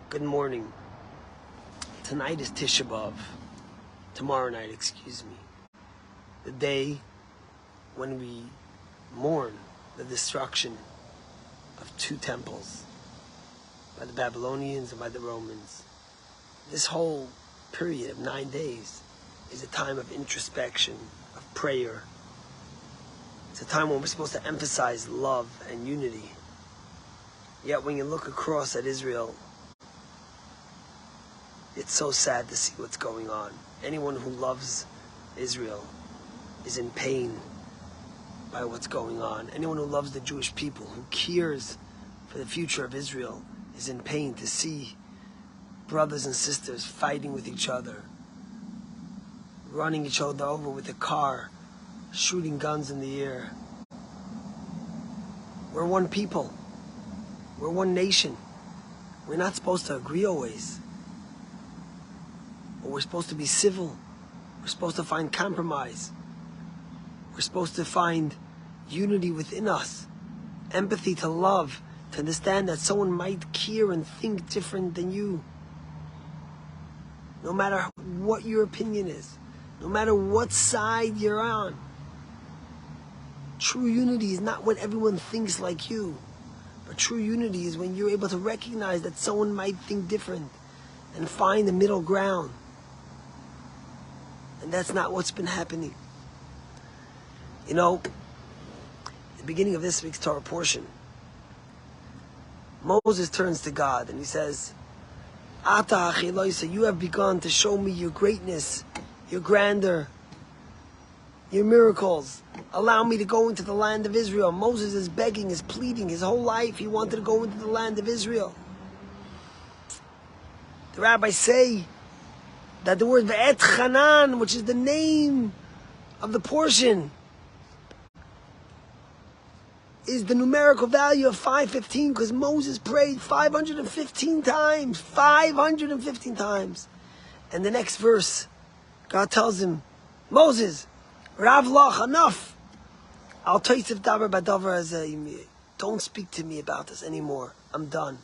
Good morning. Tonight is Tisha B'Av. Tomorrow night, excuse me. The day when we mourn the destruction of two temples by the Babylonians and by the Romans. This whole period of 9 days is a time of introspection, of prayer. It's a time when we're supposed to emphasize love and unity. Yet when you look across at Israel, it's so sad to see what's going on. Anyone who loves Israel is in pain by what's going on. Anyone who loves the Jewish people, who cares for the future of Israel, is in pain to see brothers and sisters fighting with each other, running each other over with a car, shooting guns in the air. We're one people. We're one nation. We're not supposed to agree always. But we're supposed to be civil. We're supposed to find compromise. We're supposed to find unity within us. Empathy, to love, to understand that someone might care and think different than you. No matter what your opinion is. No matter what side you're on. True unity is not when everyone thinks like you. But true unity is when you're able to recognize that someone might think different and find a middle ground. And that's not what's been happening. You know, the beginning of this week's Torah portion, Moses turns to God and he says, Ata Achiloisa, you have begun to show me your greatness, your grandeur, your miracles. Allow me to go into the land of Israel. Moses is begging, is pleading his whole life. He wanted to go into the land of Israel. The rabbis say that the word Ve'et Chanan, which is the name of the portion, is the numerical value of 515, because Moses prayed 515 times. 515 times. And the next verse, God tells him, Moses, Rav Lach, enough. I'll taisif davar badavar, don't speak to me about this anymore. I'm done.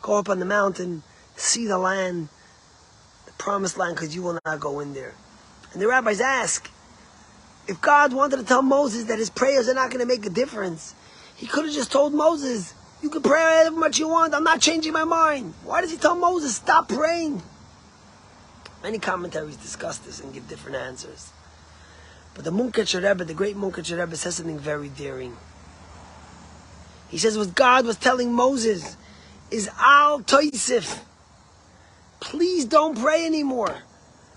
Go up on the mountain, see the land, the promised land, because you will not go in there. And the rabbis ask, if God wanted to tell Moses that his prayers are not going to make a difference, he could have just told Moses, you can pray however much you want, I'm not changing my mind. Why does he tell Moses, stop praying? Many commentaries discuss this and give different answers. But the Munketcher Rebbe, the great Munketcher Rebbe, says something very daring. He says what God was telling Moses is Al Toisif. Please don't pray anymore.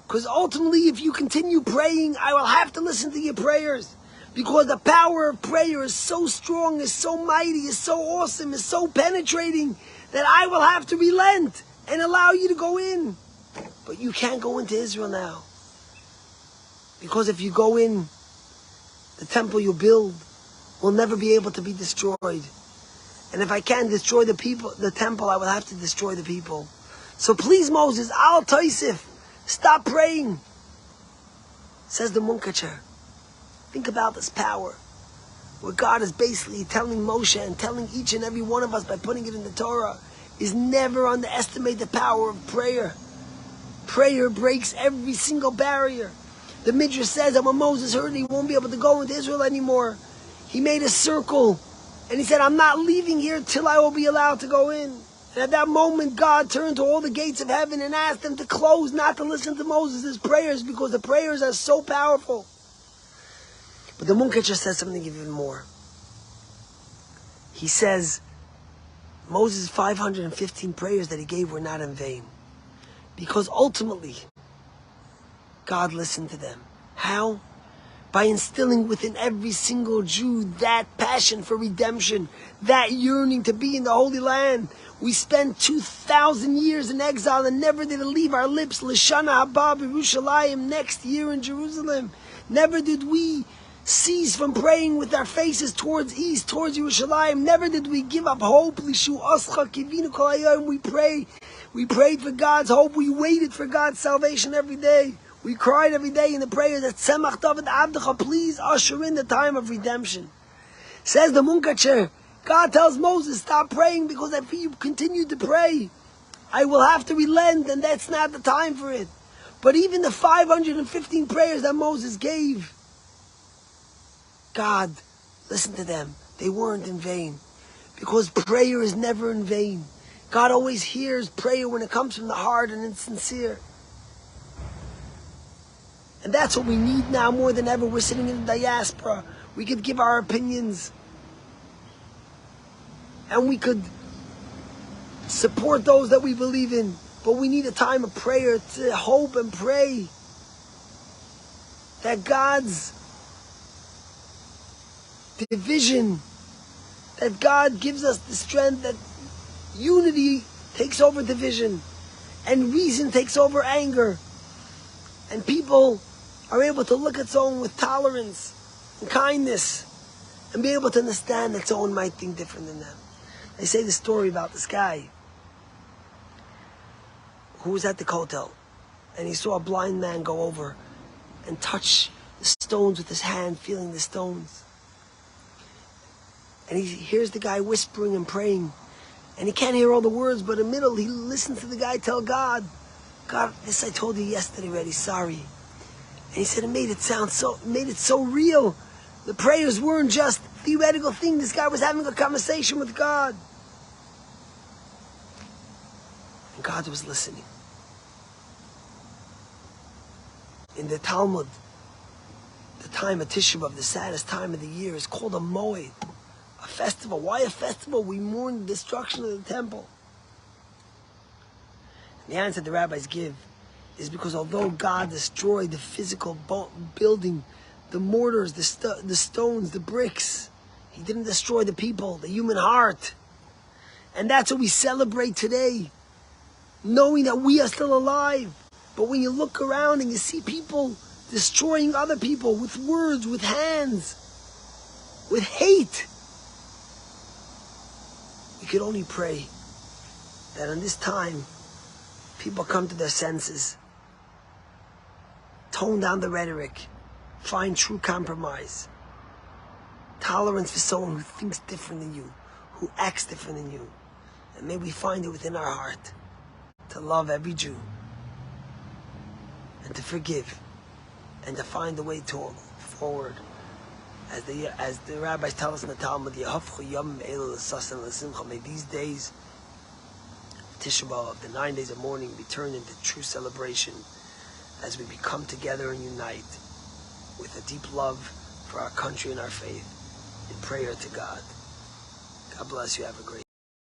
Because ultimately, if you continue praying, I will have to listen to your prayers. Because the power of prayer is so strong, is so mighty, is so awesome, is so penetrating, that I will have to relent and allow you to go in. But you can't go into Israel now. Because if you go in, the temple you build will never be able to be destroyed. And if I can't destroy the temple, I will have to destroy the people. So please, Moses, Al Taisif, stop praying. Says the Munketcher. Think about this power. Where God is basically telling Moshe and telling each and every one of us by putting it in the Torah, is never underestimate the power of prayer. Prayer breaks every single barrier. The Midrash says that when Moses heard he won't be able to go into Israel anymore, he made a circle and he said, I'm not leaving here till I will be allowed to go in. And at that moment, God turned to all the gates of heaven and asked them to close, not to listen to Moses' prayers, because the prayers are so powerful. But the Munketcher says something even more. He says, Moses' 515 prayers that he gave were not in vain. Because ultimately, God listened to them. How? By instilling within every single Jew that passion for redemption, that yearning to be in the Holy Land. We spent 2,000 years in exile and never did it leave our lips. L'shana haba b'Yerushalayim, next year in Jerusalem. Never did we cease from praying with our faces towards east, towards Yerushalayim. Never did we give up hope. Lishu ascha kivinu kol hayom. We prayed for God's hope. We waited for God's salvation every day. We cried every day in the prayer that Tzemach David Abdecha, please usher in the time of redemption. Says the Munketcher, God tells Moses, stop praying, because if you continue to pray, I will have to relent, and that's not the time for it. But even the 515 prayers that Moses gave, God, listen to them. They weren't in vain. Because prayer is never in vain. God always hears prayer when it comes from the heart and it's sincere. And that's what we need now more than ever. We're sitting in the diaspora. We could give our opinions. And we could support those that we believe in. But we need a time of prayer to hope and pray that God's division, that God gives us the strength, that unity takes over division and reason takes over anger. And people are able to look at someone with tolerance and kindness and be able to understand that someone might think different than them. They say the story about this guy who was at the kotel, and he saw a blind man go over and touch the stones with his hand, feeling the stones. And he hears the guy whispering and praying, and he can't hear all the words, but in the middle he listens to the guy tell God, God, this I told you yesterday already, sorry. And he said it made it so real. The prayers weren't just theoretical things. This guy was having a conversation with God. And God was listening. In the Talmud, the time of Tisha B'Av, the saddest time of the year, is called a moed, a festival. Why a festival? We mourn the destruction of the temple. And the answer the rabbis give is because although God destroyed the physical building, the mortars, the stones, the bricks, He didn't destroy the people, the human heart. And that's what we celebrate today, knowing that we are still alive. But when you look around and you see people destroying other people with words, with hands, with hate, we could only pray that in this time, people come to their senses, tone down the rhetoric, find true compromise, tolerance for someone who thinks different than you, who acts different than you. And may we find it within our heart to love every Jew and to forgive and to find a way forward. As the rabbis tell us in the Talmud, may these days, Tisha B'Av, the 9 days of mourning, be turned into true celebration as we become together and unite with a deep love for our country and our faith in prayer to God. God bless you. Have a great